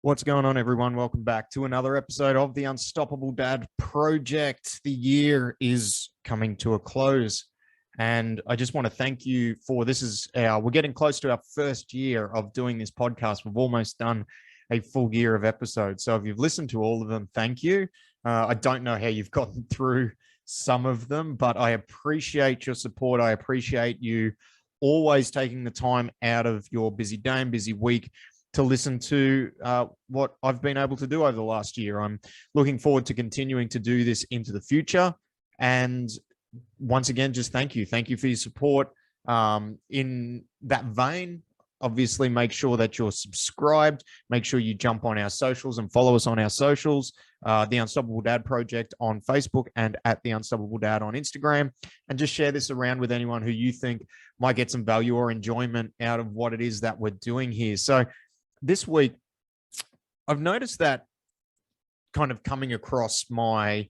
What's going on, everyone? Welcome back to another episode of the Unstoppable Dad Project. The year is coming to a close, and I just want to thank you for we're getting close to our first year of doing this podcast. We've almost done a full year of episodes. So if you've listened to all of them, thank you. I don't know how you've gotten through some of them, but I appreciate your support. I appreciate you always taking the time out of your busy day and busy week to listen to what I've been able to do over the last year. I'm looking forward to continuing to do this into the future. And once again, just thank you. Thank you for your support. In that vein, obviously, make sure that you're subscribed. Make sure you jump on our socials and follow us on our socials, The Unstoppable Dad Project on Facebook and at The Unstoppable Dad on Instagram. And just share this around with anyone who you think might get some value or enjoyment out of what it is that we're doing here. So this week, I've noticed that kind of coming across my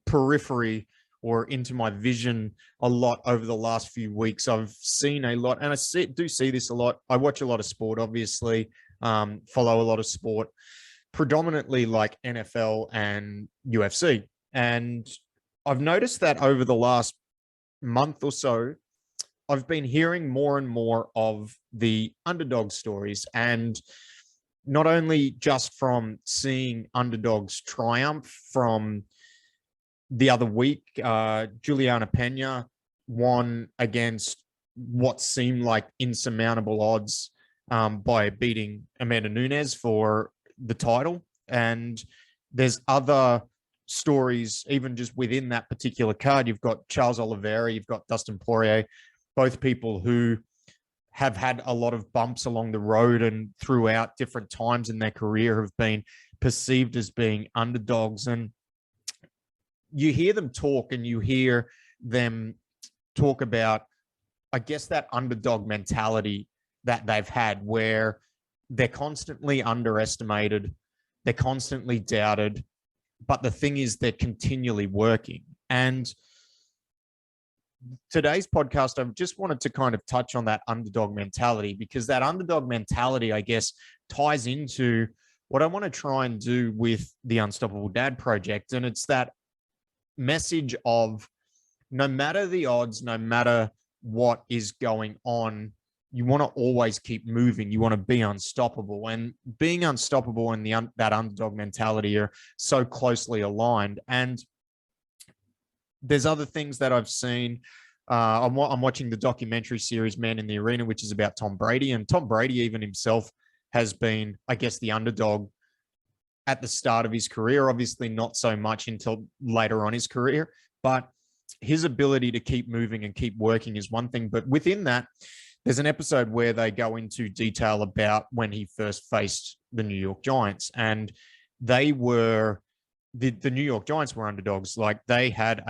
periphery or into my vision a lot over the last few weeks. I've seen a lot, and I do see this a lot. I watch a lot of sport, obviously, follow a lot of sport, predominantly like NFL and UFC. And I've noticed that over the last month or so, I've been hearing more and more of the underdog stories, and not only just from seeing underdogs triumph. From the other week, Juliana Pena won against what seemed like insurmountable odds by beating Amanda Nunes for the title. And there's other stories, even just within that particular card. You've got Charles Oliveira, you've got Dustin Poirier, both people who have had a lot of bumps along the road and throughout different times in their career have been perceived as being underdogs. And you hear them talk, and you hear them talk about, I guess, that underdog mentality that they've had, where they're constantly underestimated, they're constantly doubted, but the thing is, they're continually working. And today's podcast, I just wanted to kind of touch on that underdog mentality, because that underdog mentality, I guess, ties into what I want to try and do with the Unstoppable Dad Project. And it's that message of, no matter the odds, no matter what is going on, you want to always keep moving. You want to be unstoppable. And being unstoppable and that underdog mentality are so closely aligned. And there's other things that I've seen. I'm watching the documentary series Man in the Arena, which is about Tom Brady. And Tom Brady even himself has been, I guess, the underdog at the start of his career. Obviously not so much until later on his career, but his ability to keep moving and keep working is one thing. But within that, there's an episode where they go into detail about when he first faced the New York Giants. And they were, the New York Giants were underdogs. Like, they had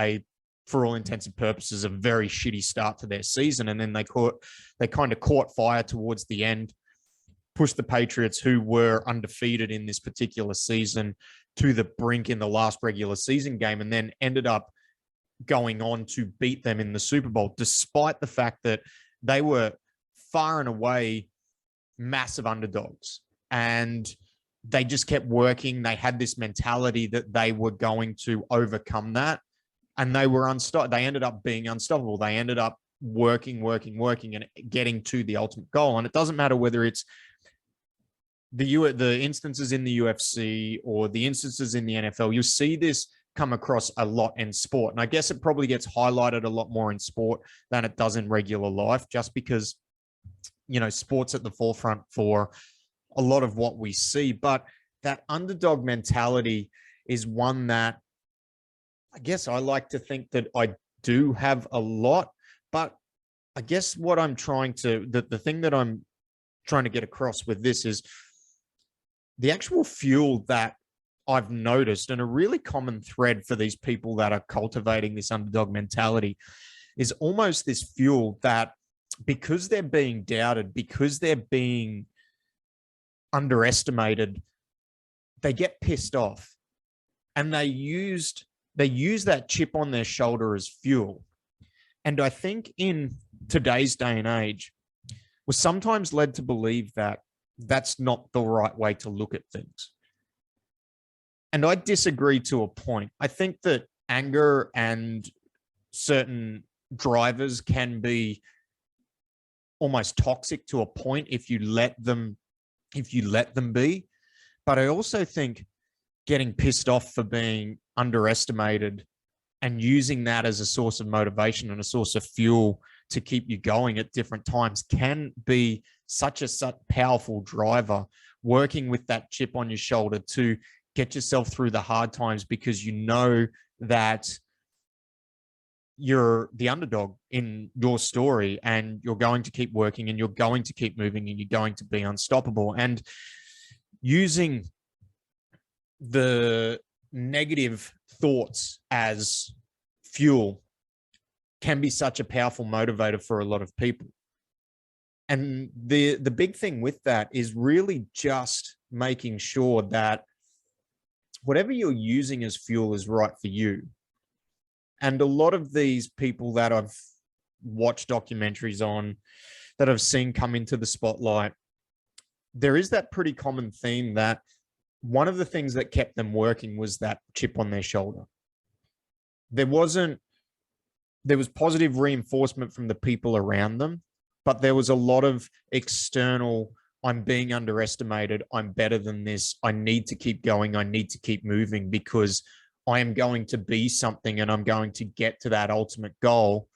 for all intents and purposes, a very shitty start to their season. And then they kind of caught fire towards the end, pushed the Patriots, who were undefeated in this particular season, to the brink in the last regular season game, and then ended up going on to beat them in the Super Bowl, despite the fact that they were far and away massive underdogs. And they just kept working. They had this mentality that they were going to overcome that. And they were they ended up being unstoppable. They ended up working and getting to the ultimate goal. And it doesn't matter whether it's the instances in the UFC or the instances in the NFL. You'll see this come across a lot in sport. And I guess it probably gets highlighted a lot more in sport than it does in regular life, just because, sport's at the forefront for a lot of what we see. But that underdog mentality is one that I guess I like to think that I do have a lot. But I guess what I'm the thing that I'm trying to get across with this is the actual fuel that I've noticed, and a really common thread for these people that are cultivating this underdog mentality, is almost this fuel that, because they're being doubted, because they're being underestimated, they get pissed off, and they use that chip on their shoulder as fuel. And I think in today's day and age, we're sometimes led to believe that that's not the right way to look at things. And I disagree to a point. I think that anger and certain drivers can be almost toxic to a point if you let them be. But I also think getting pissed off for being underestimated and using that as a source of motivation and a source of fuel to keep you going at different times can be such a powerful driver, working with that chip on your shoulder to get yourself through the hard times, because you know that you're the underdog in your story and you're going to keep working and you're going to keep moving and you're going to be unstoppable. And using the negative thoughts as fuel can be such a powerful motivator for a lot of people. And the big thing with that is really just making sure that whatever you're using as fuel is right for you. And a lot of these people that I've watched documentaries on, that I've seen come into the spotlight, there is that pretty common theme that one of the things that kept them working was that chip on their shoulder. There was positive reinforcement from the people around them, but there was a lot of external, I'm being underestimated, I'm better than this, I need to keep going, I need to keep moving because I am going to be something and I'm going to get to that ultimate goal.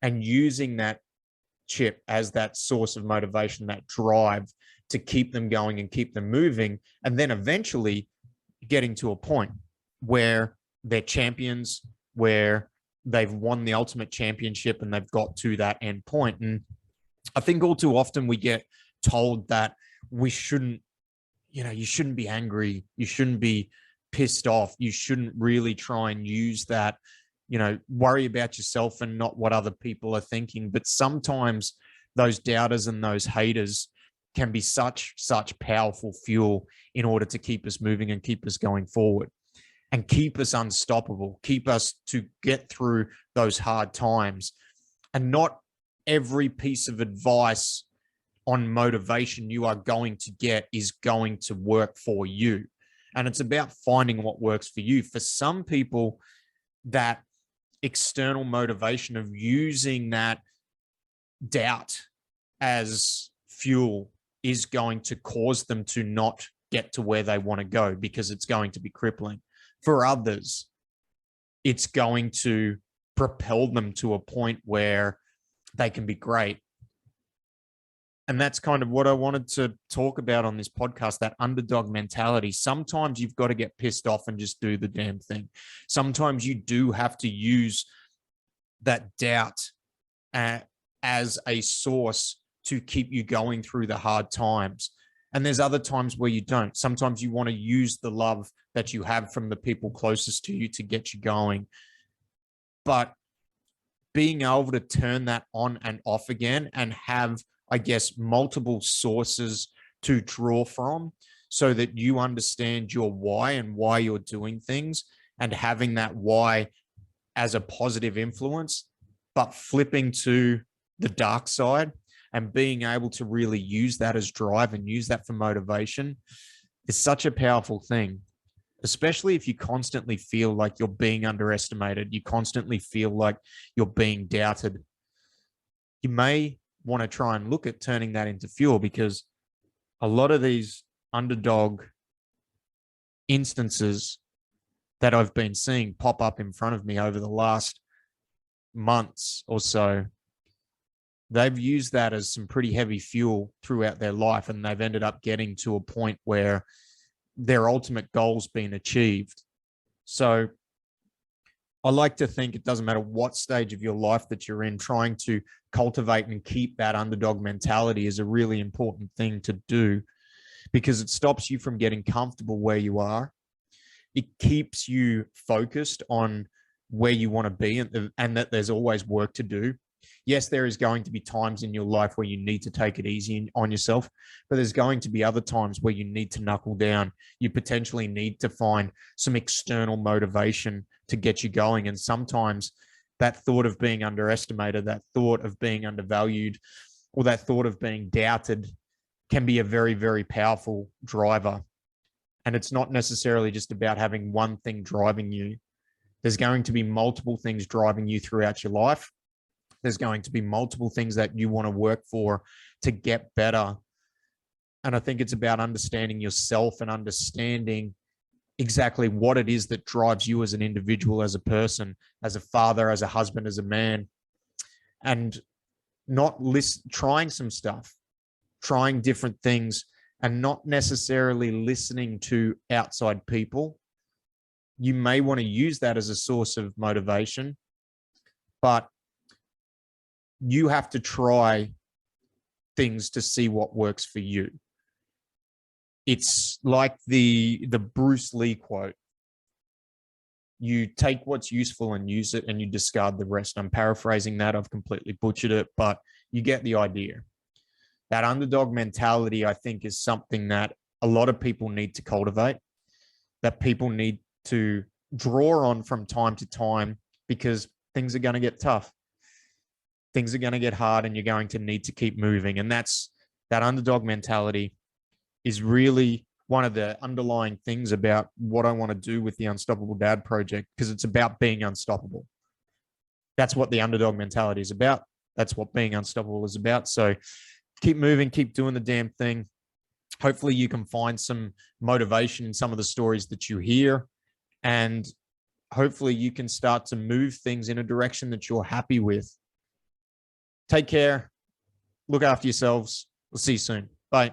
And using that chip as that source of motivation, that drive to keep them going and keep them moving. And then eventually getting to a point where they're champions, where they've won the ultimate championship and they've got to that end point. And I think all too often we get told that we shouldn't, you shouldn't be angry, you shouldn't be pissed off, you shouldn't really try and use that, worry about yourself and not what other people are thinking. But sometimes those doubters and those haters can be such powerful fuel in order to keep us moving and keep us going forward and keep us unstoppable, keep us to get through those hard times. And not every piece of advice on motivation you are going to get is going to work for you. And it's about finding what works for you. For some people, that external motivation of using that doubt as fuel is going to cause them to not get to where they want to go because it's going to be crippling. For others, it's going to propel them to a point where they can be great. And that's kind of what I wanted to talk about on this podcast, that underdog mentality. Sometimes you've got to get pissed off and just do the damn thing. Sometimes you do have to use that doubt as a source to keep you going through the hard times. And there's other times where you don't. Sometimes you want to use the love that you have from the people closest to you to get you going. But being able to turn that on and off again and have, I guess, multiple sources to draw from so that you understand your why and why you're doing things, and having that why as a positive influence, but flipping to the dark side and being able to really use that as drive and use that for motivation is such a powerful thing, especially if you constantly feel like you're being underestimated, you constantly feel like you're being doubted. You may want to try and look at turning that into fuel, because a lot of these underdog instances that I've been seeing pop up in front of me over the last months or so, they've used that as some pretty heavy fuel throughout their life, and they've ended up getting to a point where their ultimate goal's been achieved. So I like to think it doesn't matter what stage of your life that you're in, trying to cultivate and keep that underdog mentality is a really important thing to do, because it stops you from getting comfortable where you are. It keeps you focused on where you want to be, and that there's always work to do. Yes, there is going to be times in your life where you need to take it easy on yourself, but there's going to be other times where you need to knuckle down. You potentially need to find some external motivation to get you going. And sometimes that thought of being underestimated, that thought of being undervalued, or that thought of being doubted can be a very, very powerful driver. And it's not necessarily just about having one thing driving you. There's going to be multiple things driving you throughout your life. There's going to be multiple things that you want to work for to get better. And I think it's about understanding yourself and understanding exactly what it is that drives you as an individual, as a person, as a father, as a husband, as a man, and not trying some stuff, trying different things, and not necessarily listening to outside people. You may want to use that as a source of motivation, but you have to try things to see what works for you. It's like the Bruce Lee quote. You take what's useful and use it, and you discard the rest. I'm paraphrasing that. I've completely butchered it, but you get the idea. That underdog mentality, I think, is something that a lot of people need to cultivate, that people need to draw on from time to time, because things are going to get tough. Things are going to get hard, and you're going to need to keep moving. And that underdog mentality is really one of the underlying things about what I want to do with the Unstoppable Dad Project, because it's about being unstoppable. That's what the underdog mentality is about. That's what being unstoppable is about. So keep moving, keep doing the damn thing. Hopefully you can find some motivation in some of the stories that you hear, and hopefully you can start to move things in a direction that you're happy with. Take care. Look after yourselves. We'll see you soon. Bye.